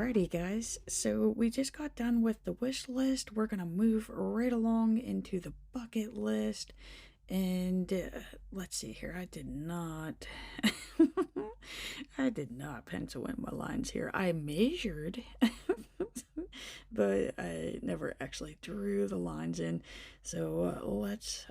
Alrighty, guys. So we just got done with the wish list. We're gonna move right along into the bucket list. And let's see here. I did not. I did not pencil in my lines here. I measured, but I never actually drew the lines in. So let's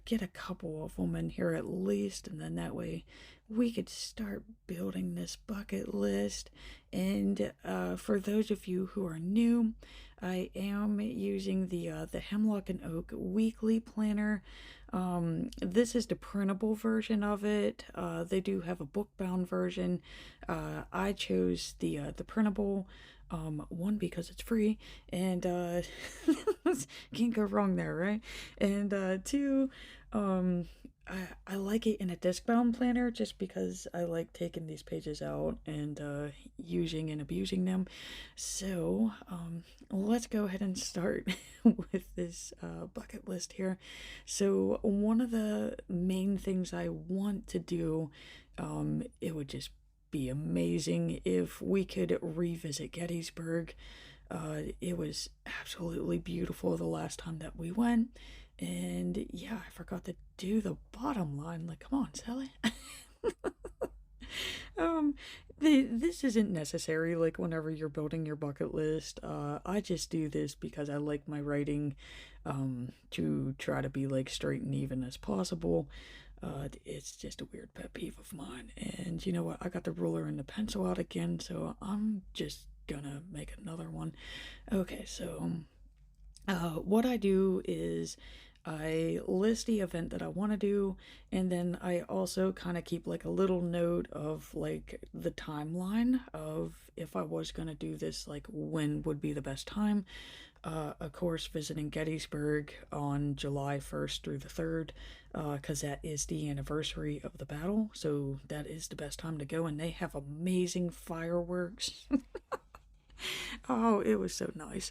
get a couple of them in here at least, and then that way we could start building this bucket list. And for those of you who are new, I am using the Hemlock and Oak Weekly planner. This is the printable version of it. They do have a book-bound version. I chose the printable one because it's free, and can't go wrong there, right? And two, I like it in a disc-bound planner just because I like taking these pages out and using and abusing them. So let's go ahead and start with this bucket list here. So one of the main things I want to do, it would just be amazing if we could revisit Gettysburg. It was absolutely beautiful the last time that we went. And yeah, I forgot to do the bottom line. Like, come on, Sally. um, this isn't necessary, like, whenever you're building your bucket list. I just do this because I like my writing, to try to be, like, straight and even as possible. It's just a weird pet peeve of mine. And you know what? I got the ruler and the pencil out again, so I'm just gonna make another one. Okay, so what I do is I list the event that I want to do, and then I also kind of keep like a little note of like the timeline of if I was going to do this, like when would be the best time. Of course, visiting Gettysburg on July 1st through the 3rd, because that is the anniversary of the battle, so that is the best time to go, and they have amazing fireworks. Oh, it was so nice.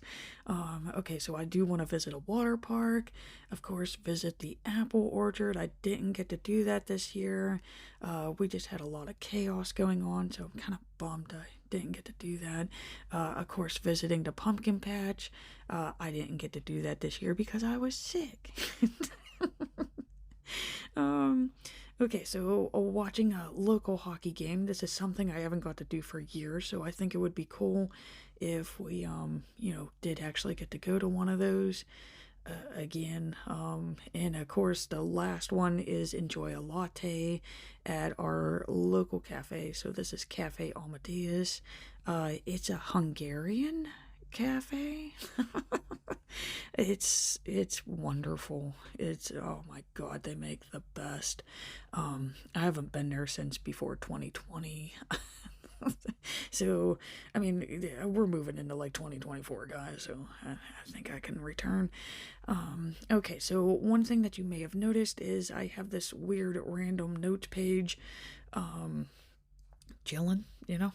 Okay, so I do want to visit a water park. Of course, visit the apple orchard. I didn't get to do that this year. We just had a lot of chaos going on, so I'm kind of bummed I didn't get to do that. Of course, visiting the pumpkin patch. I didn't get to do that this year because I was sick. Um, okay, so watching a local hockey game. This is something I haven't got to do for years, so I think it would be cool if we, did actually get to go to one of those again. And of course, the last one is enjoy a latte at our local cafe. So this is Cafe Amadeus. It's a Hungarian cafe. It's wonderful. It's, oh my god, they make the best. I haven't been there since before 2020. So I mean, we're moving into like 2024, guys, so I think I can return. Okay, so one thing that you may have noticed is I have this weird random notes page. Chilling, you know.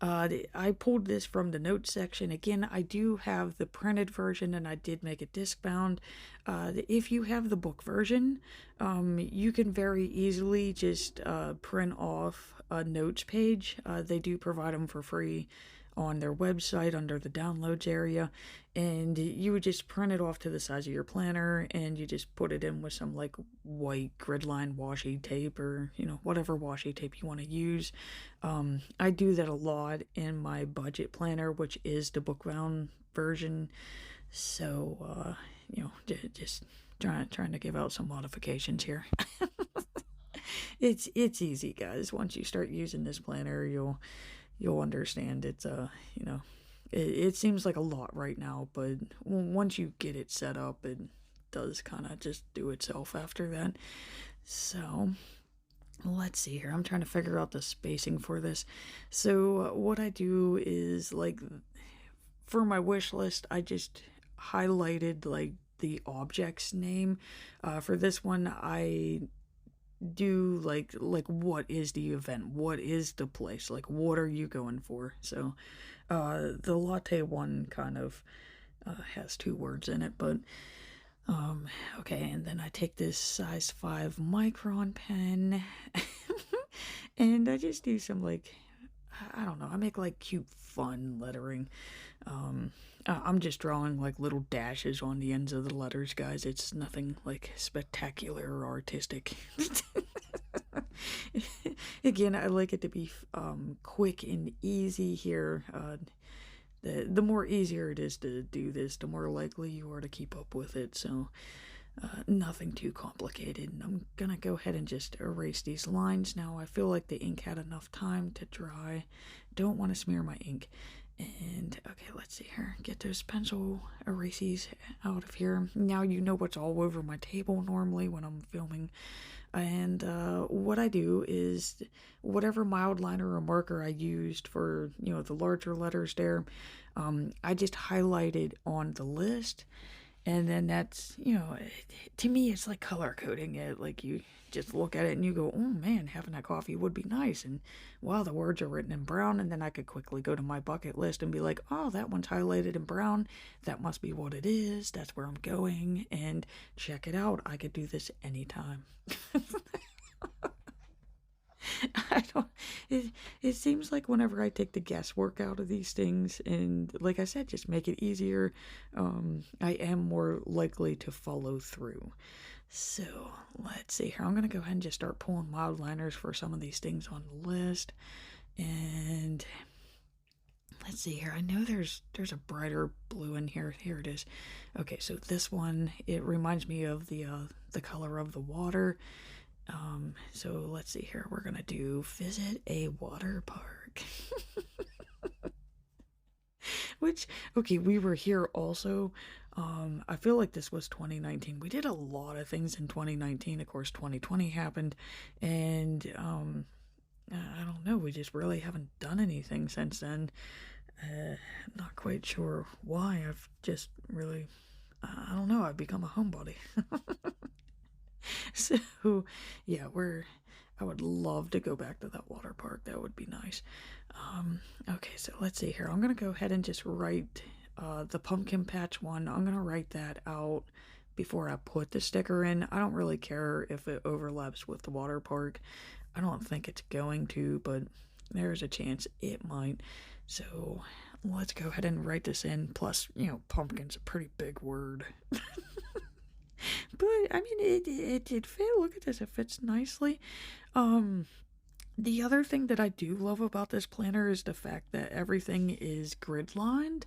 I pulled this from the notes section. Again, I do have the printed version, and I did make it disc bound. If you have the book version, you can very easily just print off a notes page. They do provide them for free on their website under the downloads area, and you would just print it off to the size of your planner, and you just put it in with some like white gridline washi tape, or whatever washi tape you want to use. I do that a lot in my budget planner, which is the book-bound version. So just trying to give out some modifications here. It's easy, guys. Once you start using this planner, you'll understand. It's it seems like a lot right now, but once you get it set up, it does kind of just do itself after that. So let's see here. I'm trying to figure out the spacing for this. So what I do is, like, for my wish list, I just highlighted like the object's name. For this one, I do like what is the event, what is the place, like what are you going for. So the latte one kind of has two words in it, but okay. And then I take this size 5 micron pen and I just do some like I don't know. I make like cute, fun lettering. I'm just drawing like little dashes on the ends of the letters, guys. It's nothing like spectacular or artistic. Again, I like it to be quick and easy here. The more easier it is to do this, the more likely you are to keep up with it. So nothing too complicated. I'm gonna go ahead and just erase these lines now. I feel like the ink had enough time to dry. Don't want to smear my ink. And okay, let's see here. Get those pencil erases out of here. Now you know what's all over my table normally when I'm filming. And what I do is whatever mild liner or marker I used for, the larger letters there, I just highlighted on the list. And then that's, to me, it's like color coding it. Like you just look at it and you go, oh man, having that coffee would be nice. And wow, the words are written in brown. And then I could quickly go to my bucket list and be like, oh, that one's highlighted in brown. That must be what it is. That's where I'm going. And check it out. I could do this anytime. I don't. It seems like whenever I take the guesswork out of these things, and like I said, just make it easier, I am more likely to follow through. So let's see here. I'm gonna go ahead and just start pulling mild liners for some of these things on the list, and let's see here. I know there's a brighter blue in here. Here it is. Okay, so this one, it reminds me of the color of the water. So let's see here. We're gonna do visit a water park. Which, okay, we were here also. I feel like this was 2019. We did a lot of things in 2019. Of course, 2020 happened, and I don't know. We just really haven't done anything since then. Not quite sure why. I've just really, I don't know. I've become a homebody. So, yeah, I would love to go back to that water park. That would be nice. Okay, so let's see here. I'm going to go ahead and just write the pumpkin patch one. I'm going to write that out before I put the sticker in. I don't really care if it overlaps with the water park. I don't think it's going to, but there's a chance it might. So let's go ahead and write this in. Plus, pumpkin's a pretty big word. But I mean, it did fit. Look at this; it fits nicely. The other thing that I do love about this planner is the fact that everything is grid lined.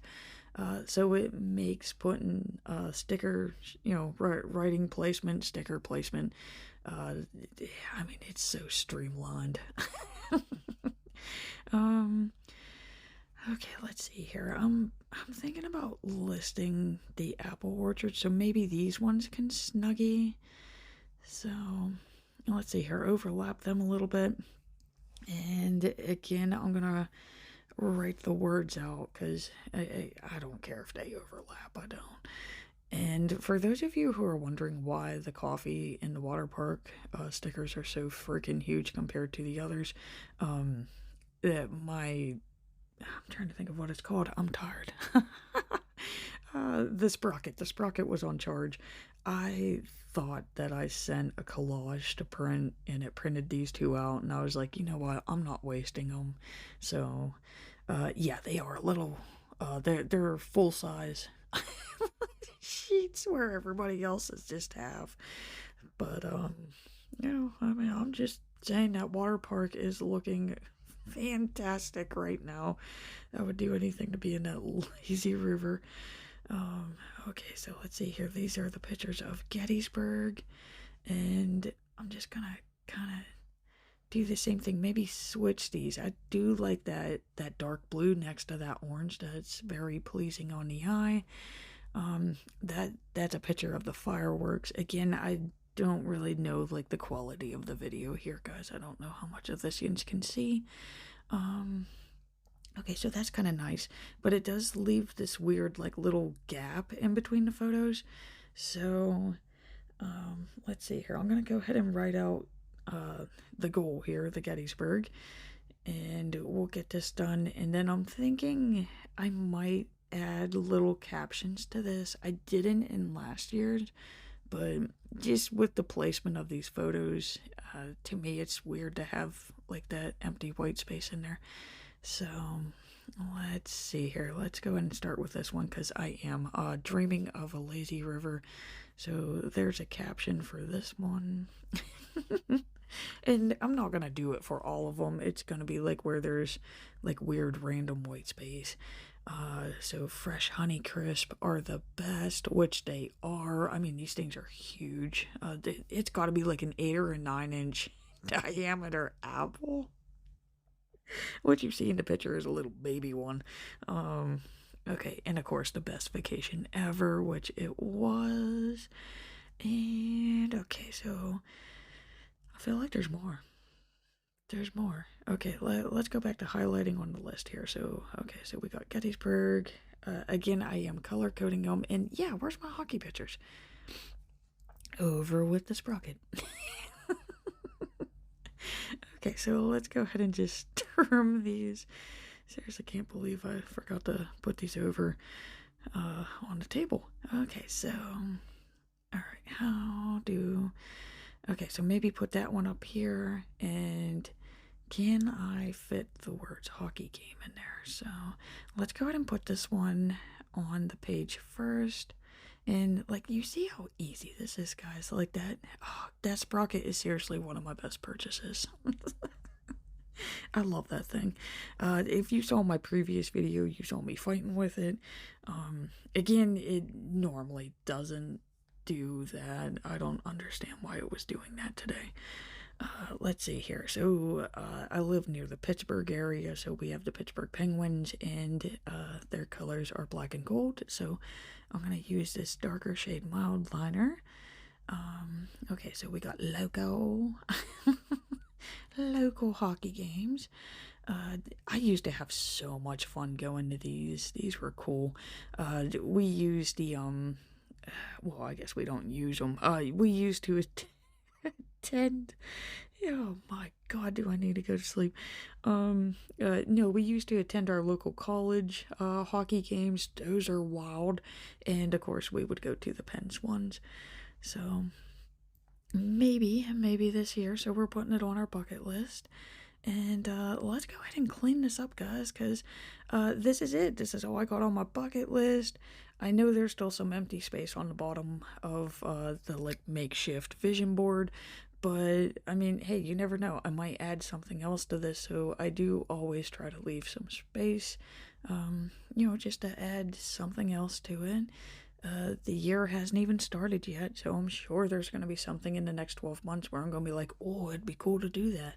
So it makes putting sticker, writing placement, sticker placement. I mean, it's so streamlined. Okay, let's see here. I'm thinking about listing the apple orchard, so maybe these ones can snuggie. So let's see here, overlap them a little bit. And again, I'm gonna write the words out because I don't care if they overlap. I don't. And for those of you who are wondering why the coffee in the water park stickers are so freaking huge compared to the others, I'm trying to think of what it's called. I'm tired. The sprocket was on charge. I thought that I sent a collage to print and it printed these two out, and I was like, you know what, I'm not wasting them. So yeah, they are a little they're full size sheets where everybody else's just half. But I mean, I'm just saying that water park is looking fantastic right now. I would do anything to be in that lazy river. Okay, so let's see here. These are the pictures of Gettysburg, and I'm just gonna kind of do the same thing. Maybe switch these. I do like that dark blue next to that orange. That's very pleasing on the eye. That's a picture of the fireworks. Again, I don't really know like the quality of the video here, guys. I don't know how much of this you can see. Okay, so that's kind of nice, but it does leave this weird like little gap in between the photos. So let's see here. I'm gonna go ahead and write out the goal here, the Gettysburg, and we'll get this done. And then I'm thinking I might add little captions to this. I didn't in last year's, but just with the placement of these photos, to me it's weird to have like that empty white space in there. So let's see here. Let's go ahead and start with this one because I am dreaming of a lazy river. So there's a caption for this one. And I'm not going to do it for all of them. It's going to be like where there's like weird random white space. So fresh Honey Crisp are the best, which they are. I mean, these things are huge. It's got to be like an 8 or a 9-inch diameter apple. What you see in the picture is a little baby one. Um, okay, and of course the best vacation ever, which it was. And okay, so I feel like there's more. There's more. Okay, let's go back to highlighting on the list here. So, okay, so we got Gettysburg. Again, I am color coding them. And yeah, where's my hockey pictures? Over with the sprocket. Okay, so let's go ahead and just term these. Seriously, can't believe I forgot to put these over on the table. Okay, so, all right, okay, so maybe put that one up here, and can I fit the words hockey game in there? So let's go ahead and put this one on the page first. And like, you see how easy this is, guys. Like that sprocket is seriously one of my best purchases. I love that thing. If you saw my previous video, you saw me fighting with it. Again, it normally doesn't do that. I don't understand why it was doing that today. Let's see here. So, I live near the Pittsburgh area, so we have the Pittsburgh Penguins, and their colors are black and gold. So, I'm going to use this darker shade mild liner. Okay, so we got local, local hockey games. I used to have so much fun going to these. These were cool. We used the, well, I guess we don't use them. We used to attend. Oh my god, do I need to go to sleep? No, we used to attend our local college hockey games. Those are wild. And of course, we would go to the Pens ones. So maybe this year. So we're putting it on our bucket list. And let's go ahead and clean this up, guys, because this is it. This is all I got on my bucket list. I know there's still some empty space on the bottom of the like makeshift vision board, but I mean, hey, you never know. I might add something else to this, so I do always try to leave some space, just to add something else to it. The year hasn't even started yet, so I'm sure there's going to be something in the next 12 months where I'm going to be like, oh, it'd be cool to do that.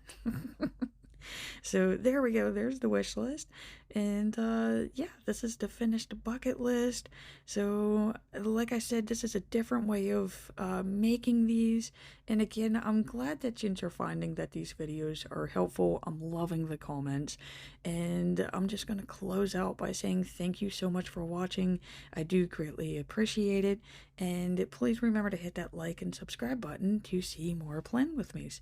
So there we go. There's the wish list. And yeah, this is the finished bucket list. So like I said, this is a different way of making these. And again, I'm glad that you are finding that these videos are helpful. I'm loving the comments. And I'm just going to close out by saying thank you so much for watching. I do greatly appreciate it. And please remember to hit that like and subscribe button to see more Plan With Me's.